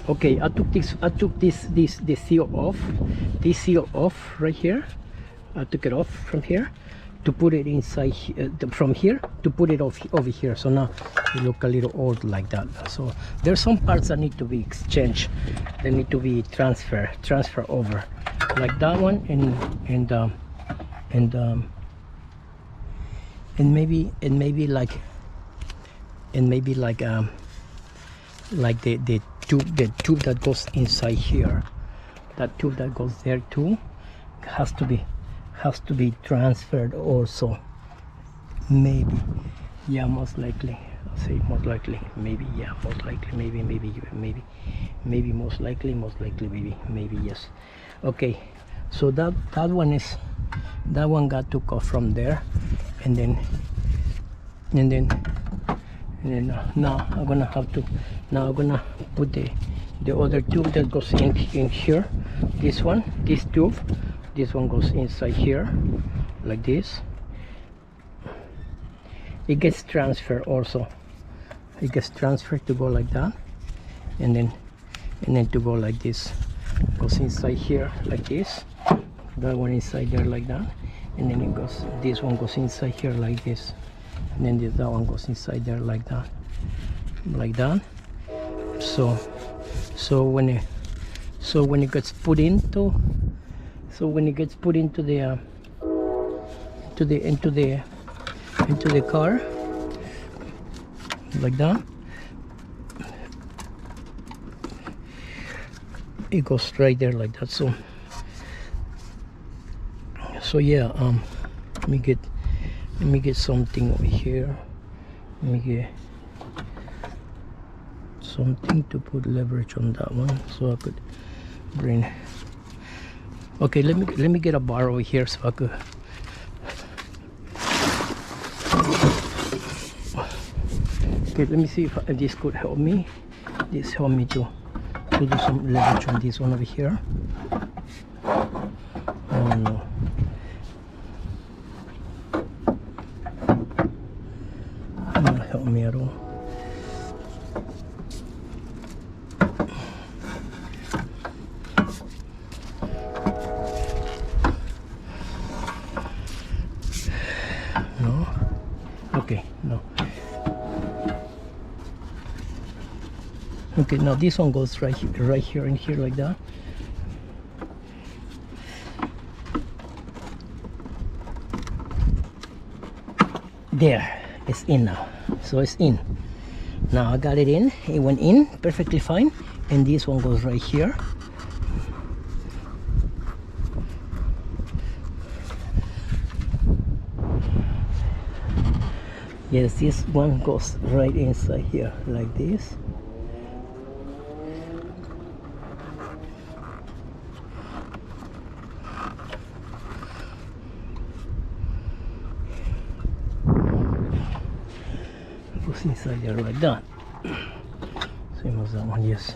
Okay, I took this seal off. This seal off right here. I took it off from here to put it inside from here to put it over here. So now it look a little old like that. So there's some parts that need to be exchanged. They need to be transfer over, like that one, and maybe like the tube that goes inside here, that tube that goes there too has to be transferred also. Maybe, yeah, most likely. I'll say most likely, maybe, yeah, most likely, maybe, most likely, maybe, yes. Okay, so that one got took off from there, and then now I'm gonna put the other tube that goes in here. This one goes inside here like this. It gets transferred also. It gets transferred to go like that, and then to go like this. Goes inside here like this. That one inside there like that, and then it goes. This one goes inside here like this, and then that one goes inside there like that, So when it gets put into the car like that, it goes right there like that. So yeah, let me get something over here. Let me get something to put leverage on that one, so I could bring. Okay, let me get a bar over here so I could. Okay, let me see if this could help me. This help me to do some leverage on this one over here. Oh no. Not help me at all. No. Okay, no. Okay, now this one goes right here and here like that. There, it's in now. So it's in. Now I got it in. It went in perfectly fine. And this one goes right here. Yes, this one goes right inside here like this. Goes inside there like that. Same as that one, yes.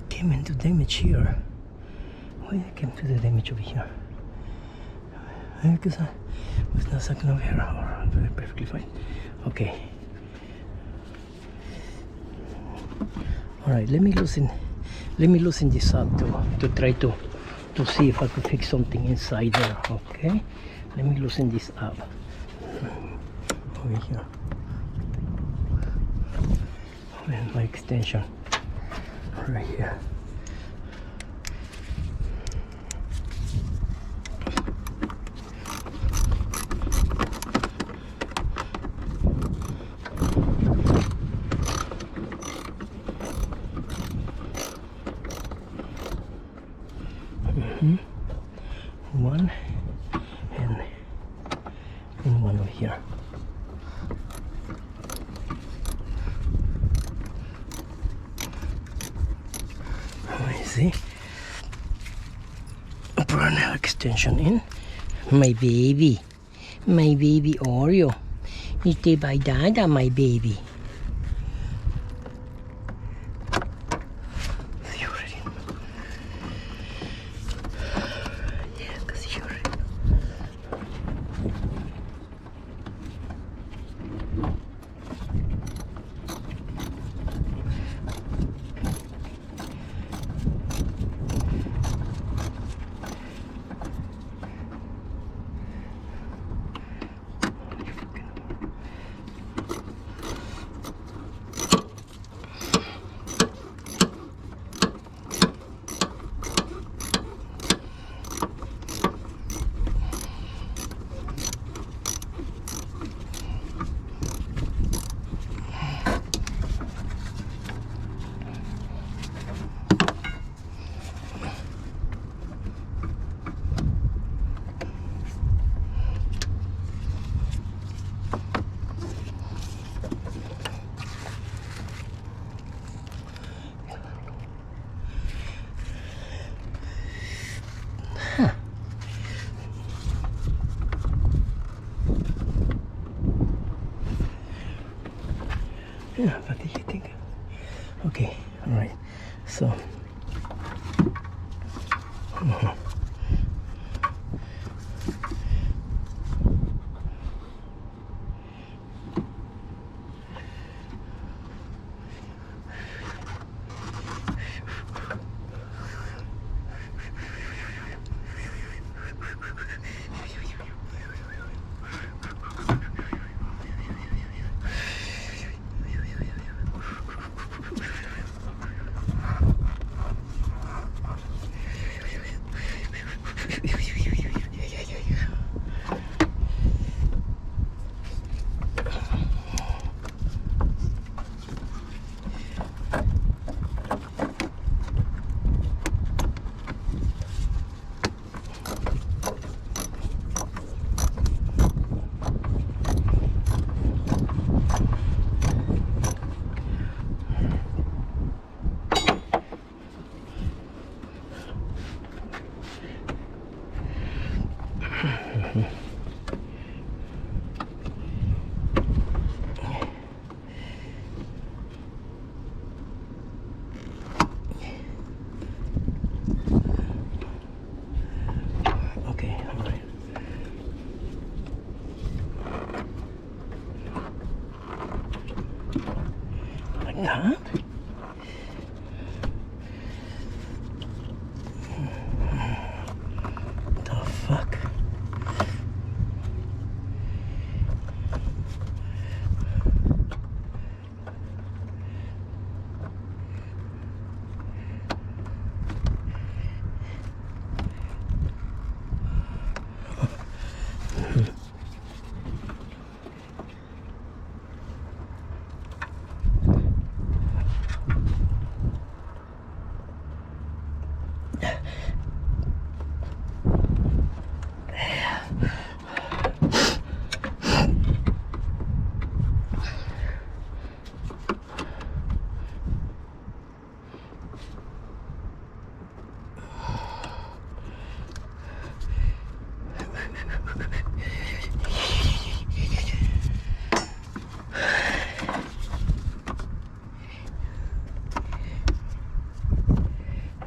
Came into damage here. Why it came to the damage over here? Because I was not sucking over here. Perfectly fine. Okay. All right. Let me loosen this up to try to see if I could fix something inside there. Okay. Let me loosen this up over here. And my extension right here. One and one over here. I see. Put an extension in. My baby Oreo. You stay by Dada, my baby. Yeah, what do you think? Okay, all right. So. Huh? The fuck?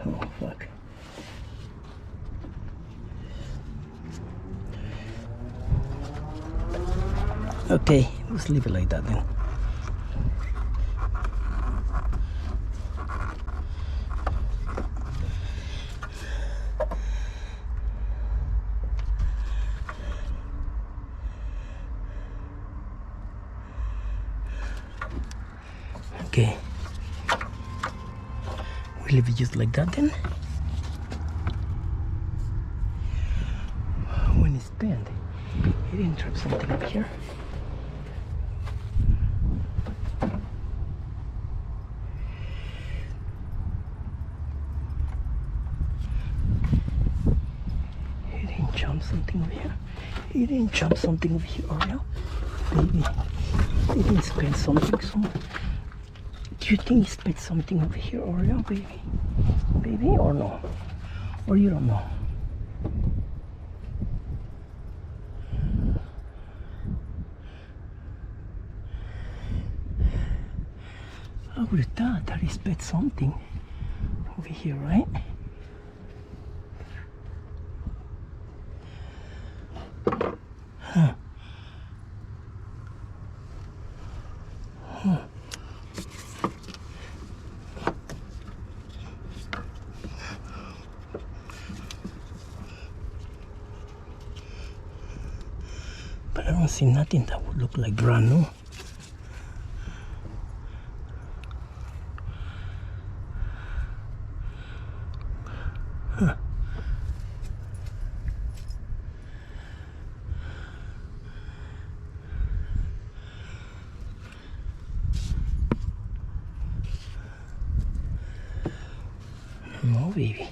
Oh fuck. Okay, let's leave it like that then. Okay, we leave it just like that then. When it's bent, he didn't drop something up here. He didn't jump something over here. He didn't jump something over here, Oreo. Maybe he didn't spend something somewhere. Do you think he spent something over here, Oreo, baby? Baby, or no? Or you don't know? I would have thought that he spent something over here, right? Huh. Huh. But I don't see nothing that would look like brand new. Huh. No, baby.